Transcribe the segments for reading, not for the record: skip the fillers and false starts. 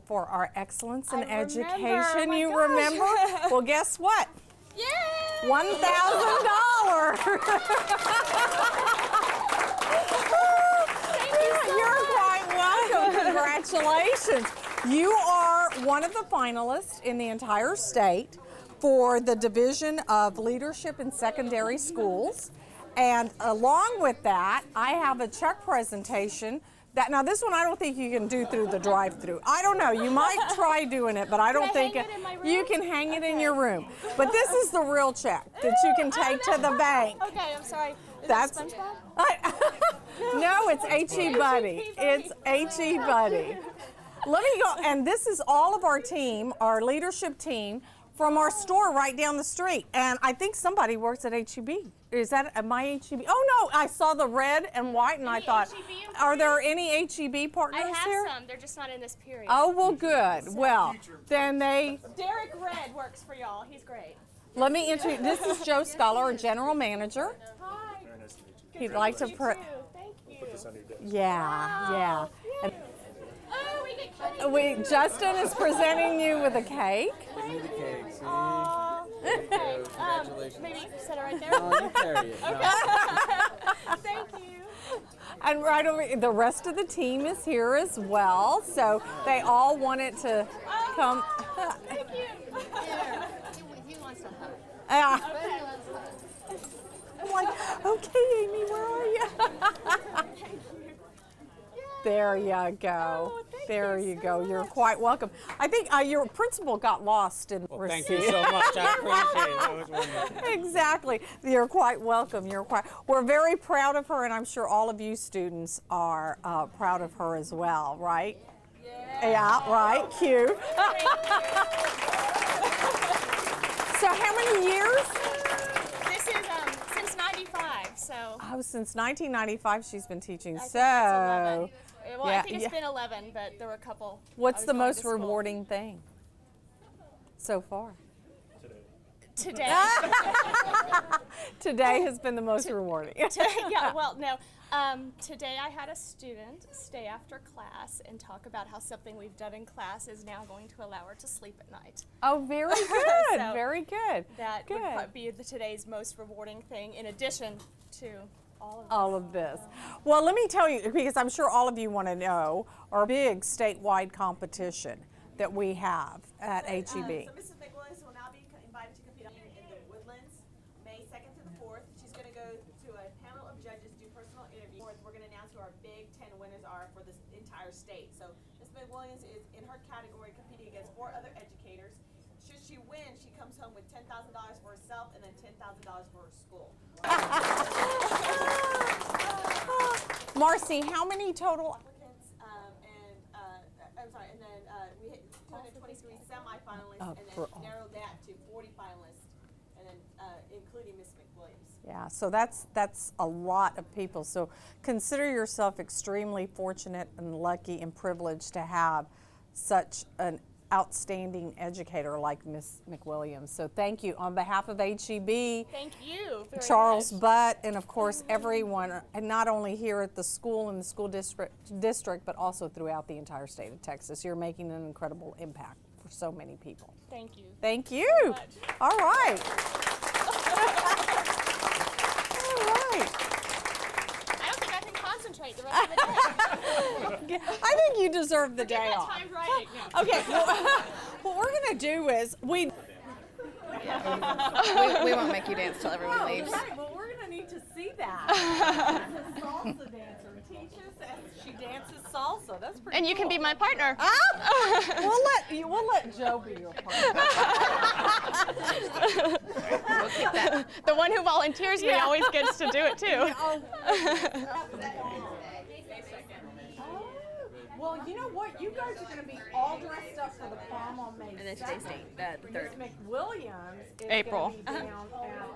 For our excellence in I education, remember. you Oh my remember? Well, guess what? Yay! $1,000. You're quite welcome. Congratulations. You are one of the finalists in the entire state for the Division of Leadership in Secondary Schools. And along with that, I have a check presentation. Now this one I don't think you can do through the drive-through. I don't know, you might try doing it, but I don't think hang it in my room? you can hang it in your room. But this is the real check that you can take to the bank. Okay, I'm sorry. Is That's that SpongeBob? No, it's HE Buddy. It's HE Buddy. Let me go, and this is all of our team, our leadership team, from our store right down the street. And I think somebody works at HEB. Is that my HEB? Oh no, I saw the red and white and I thought, are there any HEB partners I have here? some. They're just not in this period. Oh, well, good. Well, then Derek Red works for y'all. He's great. let me introduce, this is Joe Scholar, our general manager. Hi. He'd like to, Thank you. yeah. And Oh, we get cake. Justin is presenting you with a cake. Give me the cake, see? Aw. Okay. Congratulations. Maybe set it right there. Oh, you carry it. No. Thank you. And right over, the rest of the team is here as well. So they all wanted to come. Thank you. He wants some help. I'm like, okay, Amy, where are you? There you go. There you go. You're quite welcome. I think your principal got lost in Thank you so much. I appreciate it. That was wonderful. Exactly. You're quite welcome. We're very proud of her, and I'm sure all of you students are proud of her as well, right? Yeah, right. Cute. So how many years? This is since '95, so. Oh, since 1995 she's been teaching. I think So, it's 11. Well, yeah, I think it's yeah. been 11, but there were a couple. What's I was the going most to school. rewarding thing so far? Today. Today has been the most rewarding. Yeah, well, no. Today I had a student stay after class and talk about how something we've done in class is now going to allow her to sleep at night. Oh, very good. So very good. That would good. probably be today's most rewarding thing, in addition to All of this. Well, let me tell you, because I'm sure all of you want to know, our big statewide competition that we have at HEB. So Mrs. McWilliams will now be invited to compete in the Woodlands, May 2nd to the 4th. She's going to go to a panel of judges, do personal interviews. We're going to announce who our Big 10 winners are for this entire state. So Mrs. McWilliams is in her category competing against 4 other educators. Should she win, she comes home with $10,000 for herself and then $10,000 for her school. Marcy, how many total? Applicants, I'm sorry, and then we hit 223 semifinalists Oh, and for then narrowed that to 40 finalists, and then including Miss McWilliams. Yeah, so that's a lot of people. So consider yourself extremely fortunate and lucky and privileged to have such an outstanding educator like Miss McWilliams. So thank you on behalf of HEB. Thank you very Charles much. Butt, and of course everyone, and not only here at the school and the school district, but also throughout the entire state of Texas. You're making an incredible impact for so many people. Thank you. Thank you. much. All right. All right. I don't think I can concentrate the rest of the day. I think you deserve the day Get off. time writing. No. Okay, well, what we're gonna do is We won't make you dance till everyone leaves. Right, well, we're gonna need to see that. She's a salsa dancer. Teaches and she dances salsa. That's pretty. And you can be my partner. We'll let Joe be your partner. We'll keep that. The one who volunteers me always gets to do it too. Well, you know what? You guys are going to be all dressed up for the prom on May 2nd. And then today's date, the Miss 3rd. McWilliams is April. going to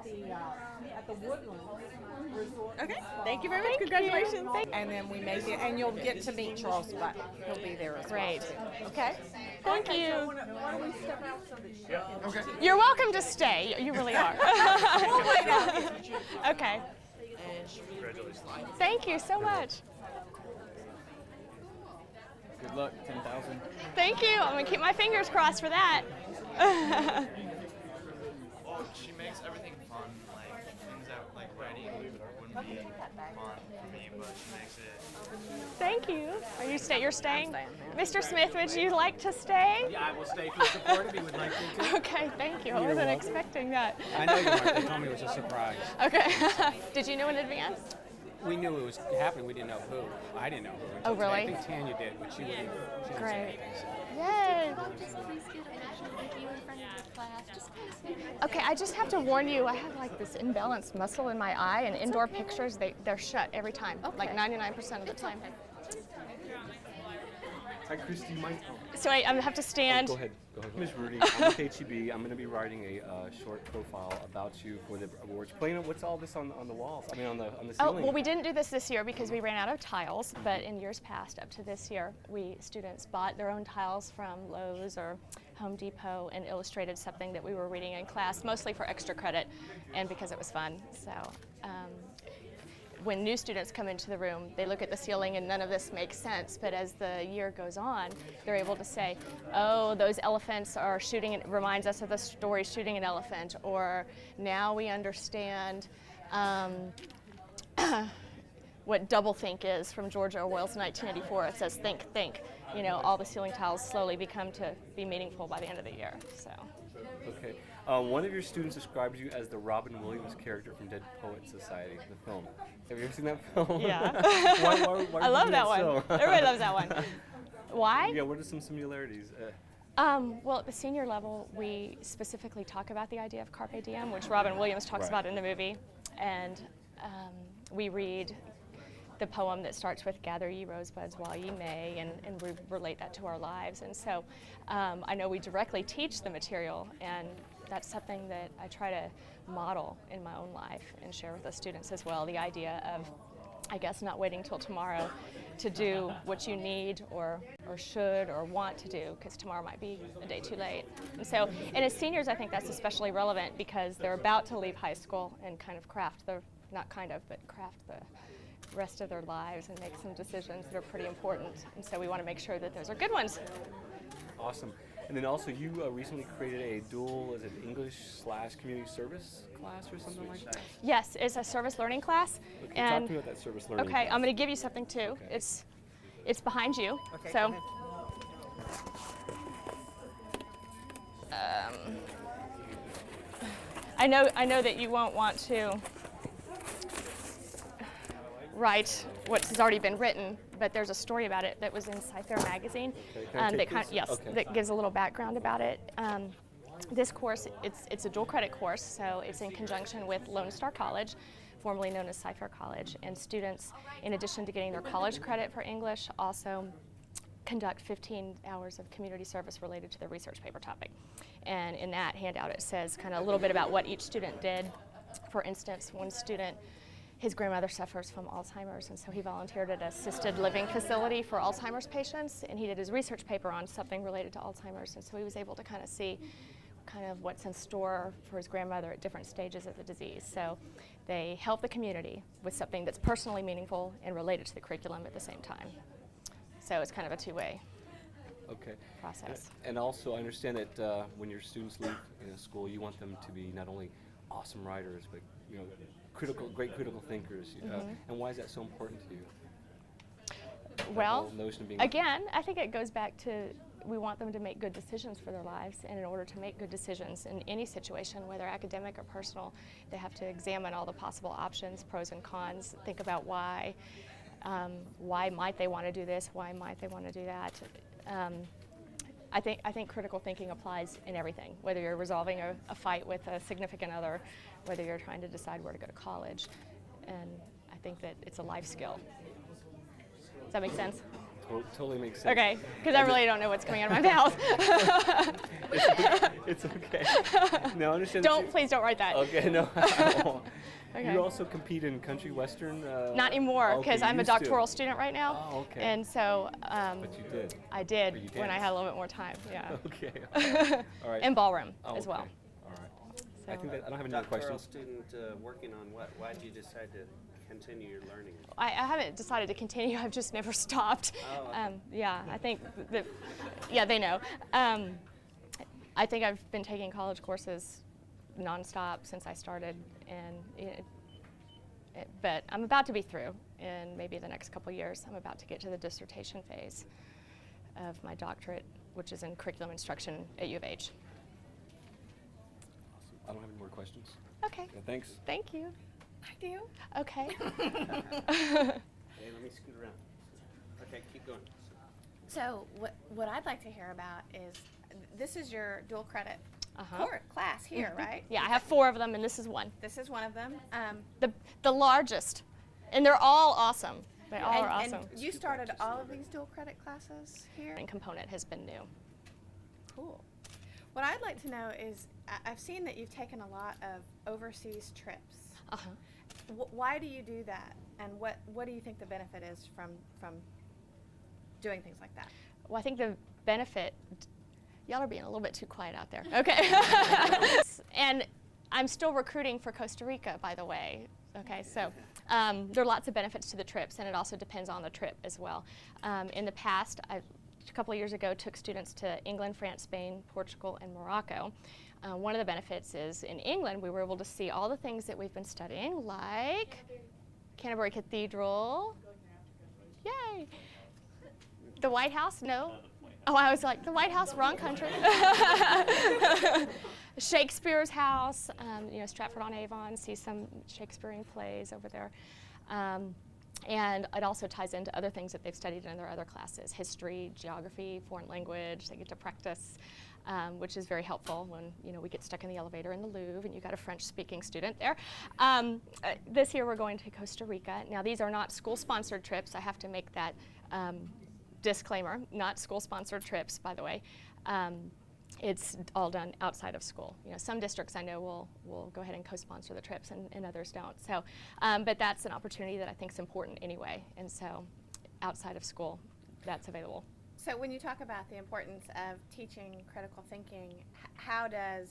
be down at the Woodlands Resort. Okay. Thank you very much. Congratulations. And then we may be, and you'll get to meet Charles Butt. He'll be there as Great. well. Okay? Thank Okay, you. so why don't we step out so that she can... You're welcome to stay. You really are. Okay. Thank you so much. Good luck, 10,000. Thank you. I'm going to keep my fingers crossed for that. Well, she makes everything fun, like things that like writing wouldn't be fun for me, but she makes it. Thank you. You're staying? Mr. Smith, would you like to stay? Yeah, I will stay for support if you would like me to. Okay, thank you. I wasn't expecting that. I know you weren't. They told me it was a surprise. Okay. Did you know in advance? We knew it was happening. We didn't know who. I didn't know who. Oh, really? I think Tanya did, but she didn't say Great. anything. So. Yay. Just please get a picture with you in front of the class. Just kind of stand Okay, I just have to warn you, I have like this imbalanced muscle in my eye, and indoor pictures, they're shut every time, like 99% of the time. Hi, Christie. So I have to stand. Go ahead. Go ahead. Ms. Rudy, I'm with HEB. I'm going to be writing a short profile about you for the awards. Explain what's all this on the walls? I mean, on the Oh, ceiling. well, we didn't do this year because we ran out of tiles, but in years past, up to this year, students bought their own tiles from Lowe's or Home Depot and illustrated something that we were reading in class, mostly for extra credit and because it was fun. So when new students come into the room, they look at the ceiling and none of this makes sense, but as the year goes on, they're able to say, oh, those elephants are shooting, it reminds us of the story Shooting an Elephant, or now we understand what doublethink is from George Orwell's 1984. It says think, think. You know, all the ceiling tiles slowly become to be meaningful by the end of the year. So. Okay. One of your students describes you as the Robin Williams character from Dead Poets Society, the film. Have you ever seen that film? Yeah. why I do you love think that one. so? Everybody loves that one. Why? Yeah, what are some similarities? Well, at the senior level, we specifically talk about the idea of carpe diem, which Robin Williams talks about in the movie. And we read the poem that starts with "Gather ye rosebuds while ye may," and we relate that to our lives. And so I know we directly teach the material, and that's something that I try to model in my own life and share with the students as well. The idea of, I guess, not waiting till tomorrow to do what you need or should or want to do, because tomorrow might be a day too late. And so, and as seniors, I think that's especially relevant because they're about to leave high school and kind of craft the rest of their lives and make some decisions that are pretty important. And so we want to make sure that those are good ones. Awesome. And then also you recently created a dual, is it English/community service class or something like that? Yes, it's a service learning class. Okay, And talk to me about that service learning okay, class. I'm going to give you something too. Okay. It's behind you. Okay, So go ahead. I know that you won't want to write what has already been written, but there's a story about it that was in Sci-Fair magazine. Okay, can I take this? Yes, Okay. that gives a little background about it. This course, it's a dual credit course, so it's in conjunction with Lone Star College, formerly known as Sci-Fair College, and students, in addition to getting their college credit for English, also conduct 15 hours of community service related to their research paper topic. And in that handout, it says kind of a little bit about what each student did. For instance, one student, his grandmother suffers from Alzheimer's, and so he volunteered at an assisted living facility for Alzheimer's patients, and he did his research paper on something related to Alzheimer's, and so he was able to kind of see kind of what's in store for his grandmother at different stages of the disease. So they help the community with something that's personally meaningful and related to the curriculum at the same time. So it's kind of a two-way Okay. process. And also, I understand that when your students leave school, you want them to be not only awesome writers, but great critical thinkers. And why is that so important to you? That Well, whole notion of being again, I think it goes back to we want them to make good decisions for their lives, and in order to make good decisions in any situation, whether academic or personal, they have to examine all the possible options, pros and cons, think about why might they want to do this, why might they want to do that. I think critical thinking applies in everything, whether you're resolving a fight with a significant other, whether you're trying to decide where to go to college, and I think that it's a life skill. Does that make sense? Totally makes sense. Okay, because I really don't know what's coming out of my mouth. It's okay. Now, I understand. Please don't write that. Okay, no. I won't. Okay. You also compete in country western? Not anymore, okay, because you I'm a used to. doctoral student right now. Oh, okay. And so But you did. I did But you when I danced. had a little bit more time. Yeah. Okay. All right. And ballroom Oh, as well. okay. All right. So, I think that I don't have any more Doctoral questions. student working on what? Why did you decide to continue your learning? I haven't decided to continue. I've just never stopped. Oh, okay. Yeah, I think yeah, they know. I think I've been taking college courses nonstop since I started, and but I'm about to be through in maybe the next couple years. I'm about to get to the dissertation phase of my doctorate, which is in curriculum instruction at U of H. Awesome. I don't have any more questions. Okay. Yeah, thanks. Thank you. I do. Okay. Hey, let me scoot around. Okay, keep going. So what I'd like to hear about is, this is your dual credit Uh-huh. class here, right? Yeah, I have 4 of them, and this is one. This is one of them. The largest, and they're all awesome. They all are and awesome. you started all of these dual credit classes here? And component has been new. Cool. What I'd like to know is, I've seen that you've taken a lot of overseas trips. Uh-huh. Why do you do that? And what do you think the benefit is from doing things like that? Well, I think the benefit, y'all are being a little bit too quiet out there. Okay. And I'm still recruiting for Costa Rica, by the way. Okay, so there are lots of benefits to the trips, and it also depends on the trip as well. In the past, a couple of years ago, took students to England, France, Spain, Portugal, and Morocco. One of the benefits is in England, we were able to see all the things that we've been studying, like Canterbury Cathedral. Yay! The White House? No. Oh, I was like, the White House, wrong country. Shakespeare's house, Stratford-on-Avon, see some Shakespearean plays over there. And it also ties into other things that they've studied in their other classes, history, geography, foreign language. They get to practice, which is very helpful when we get stuck in the elevator in the Louvre and you've got a French-speaking student there. This year we're going to Costa Rica. Now these are not school-sponsored trips. I have to make that disclaimer, not school-sponsored trips, by the way. It's all done outside of school. Some districts I know will go ahead and co-sponsor the trips, and others don't. So, but that's an opportunity that I think is important anyway. And so, outside of school, that's available. So when you talk about the importance of teaching critical thinking, how does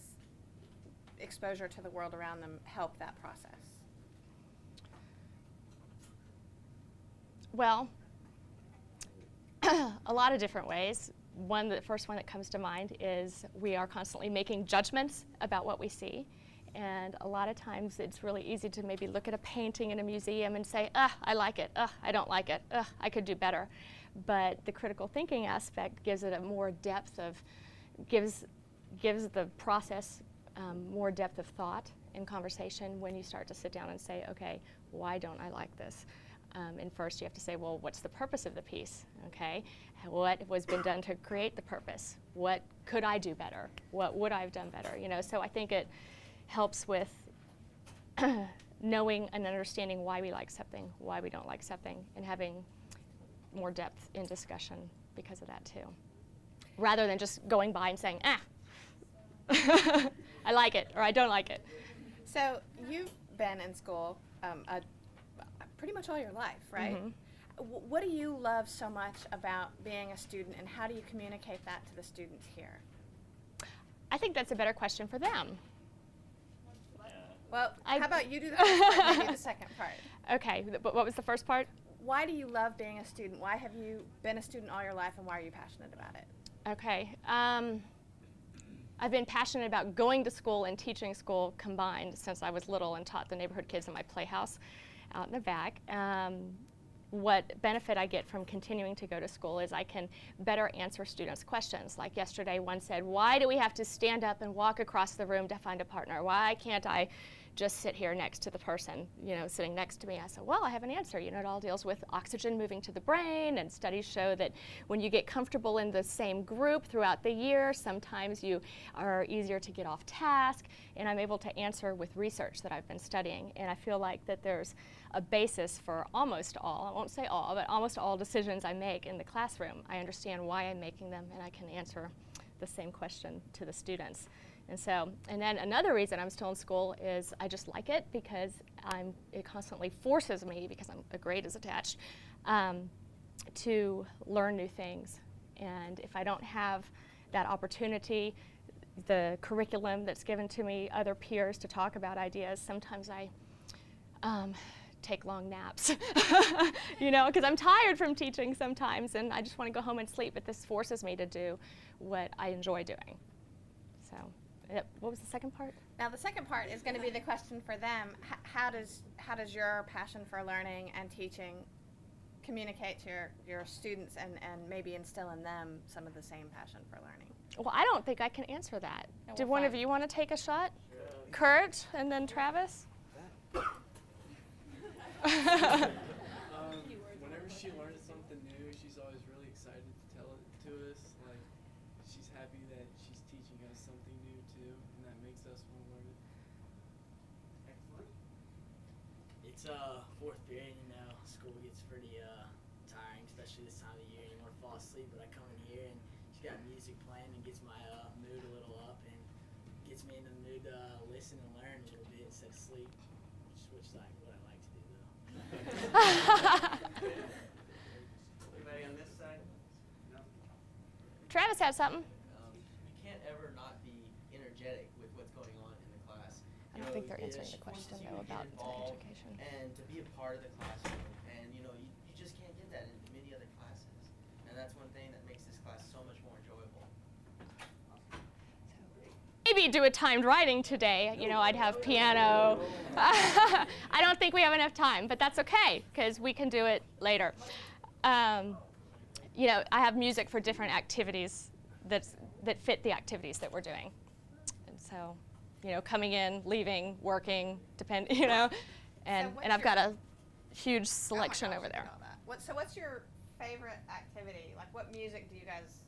exposure to the world around them help that process? Well, a lot of different ways. The first one that comes to mind is we are constantly making judgments about what we see. And a lot of times it's really easy to maybe look at a painting in a museum and say, I like it, I don't like it, I could do better. But the critical thinking aspect gives it a more depth of, gives the process more depth of thought and conversation when you start to sit down and say, okay, why don't I like this? And first you have to say, well, what's the purpose of the piece, okay? What was been done to create the purpose? What could I do better? What would I have done better? So I think it helps with knowing and understanding why we like something, why we don't like something, and having more depth in discussion because of that too. Rather than just going by and saying, I like it or I don't like it. So you've been in school pretty much all your life, right? Mm-hmm. What do you love so much about being a student, and how do you communicate that to the students here? I think that's a better question for them. Well, how about you do the first part and maybe the second part? Okay, but what was the first part? Why do you love being a student? Why have you been a student all your life, and why are you passionate about it? Okay. I've been passionate about going to school and teaching school combined since I was little and taught the neighborhood kids in my playhouse out in the back. What benefit I get from continuing to go to school is I can better answer students' questions. Like yesterday, one said, why do we have to stand up and walk across the room to find a partner? Why can't I just sit here next to the person, sitting next to me? I said, well, I have an answer. It all deals with oxygen moving to the brain, and studies show that when you get comfortable in the same group throughout the year, sometimes you are easier to get off task, and I'm able to answer with research that I've been studying. And I feel like that there's a basis for almost all, I won't say all, but almost all decisions I make in the classroom. I understand why I'm making them, and I can answer the same question to the students. And then another reason I'm still in school is I just like it because it constantly forces me, because a grade is attached, to learn new things. And if I don't have that opportunity, the curriculum that's given to me, other peers to talk about ideas, sometimes I take long naps, you know, because I'm tired from teaching sometimes and I just want to go home and sleep, but this forces me to do what I enjoy doing. So, what was the second part? Now the second part is going to be the question for them. How does your passion for learning and teaching communicate to your students and maybe instill in them some of the same passion for learning? Well, I don't think I can answer that. No, Did we're one of fine. you want to take a shot? Kurt and then Travis? Whenever she learns something new, she's always really excited to tell it to us. Like, she's happy that she's teaching us something new too, and that makes us want to learn it. Excellent. It's fourth period, you know, school gets pretty tiring, especially this time of the year. You want to fall asleep, but I come in here and she's got music playing and gets my mood a little up and gets me in the mood to listen and learn a little bit instead of sleep, which is like what I like to do though. Anybody on this side? No? Travis had something. You can't ever not be energetic with what's going on in the class. I don't think they're answering the question though about education. And to be a part of the classroom, and you know, you just can't get that in many other classes. And that's one thing that makes this class so much more enjoyable. Maybe do a timed writing today. You know, I'd have piano. I don't think we have enough time, but that's okay because we can do it later. You know, I have music for different activities that fit the activities that we're doing. And so, you know, coming in, leaving, working, you know, and I've got a huge selection over there. So what's your favorite activity? Like, what music do you guys?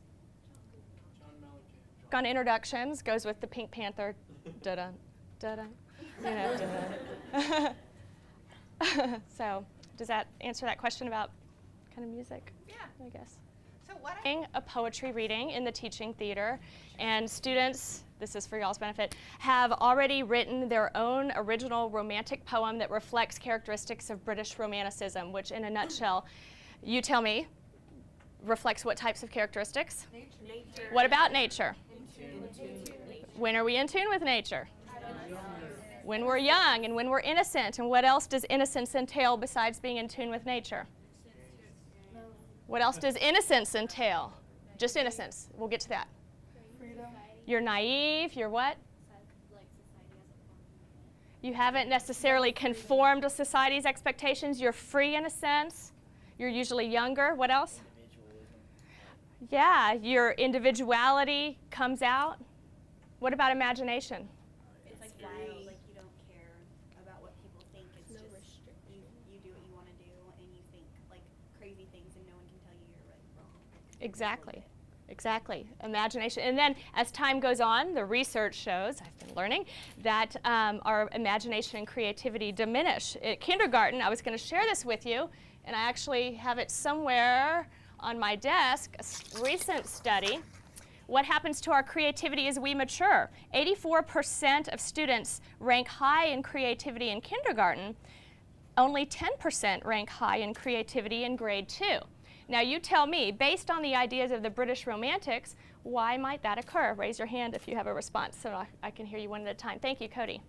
On introductions goes with the Pink Panther, da-da, da-da, you know, da-da. So, does that answer that question about kind of music? Yeah. I guess. So what? A poetry reading in the teaching theater, and students, this is for y'all's benefit, have already written their own original romantic poem that reflects characteristics of British Romanticism, which in a nutshell, you tell me, reflects what types of characteristics? Nature. What about nature? When are we in tune with nature? When we're young and when we're innocent. And what else does innocence entail besides being in tune with nature? What else does innocence entail? Just innocence. We'll get to that. Freedom. You're naive. You're what? You haven't necessarily conformed to society's expectations. You're free in a sense. You're usually younger. What else? Yeah, your individuality comes out. What about imagination? It's like wild, like you don't care about what people think. It's just you do what you want to do, and you think like crazy things, and no one can tell you you're right or wrong. Exactly. Exactly. Imagination. And then as time goes on, the research shows, I've been learning, that our imagination and creativity diminish. At kindergarten, I was going to share this with you, and I actually have it somewhere on my desk, a recent study. What happens to our creativity as we mature? 84% of students rank high in creativity in kindergarten. Only 10% rank high in creativity in grade 2. Now you tell me, based on the ideas of the British Romantics, why might that occur? Raise your hand if you have a response so I can hear you one at a time. Thank you, Cody.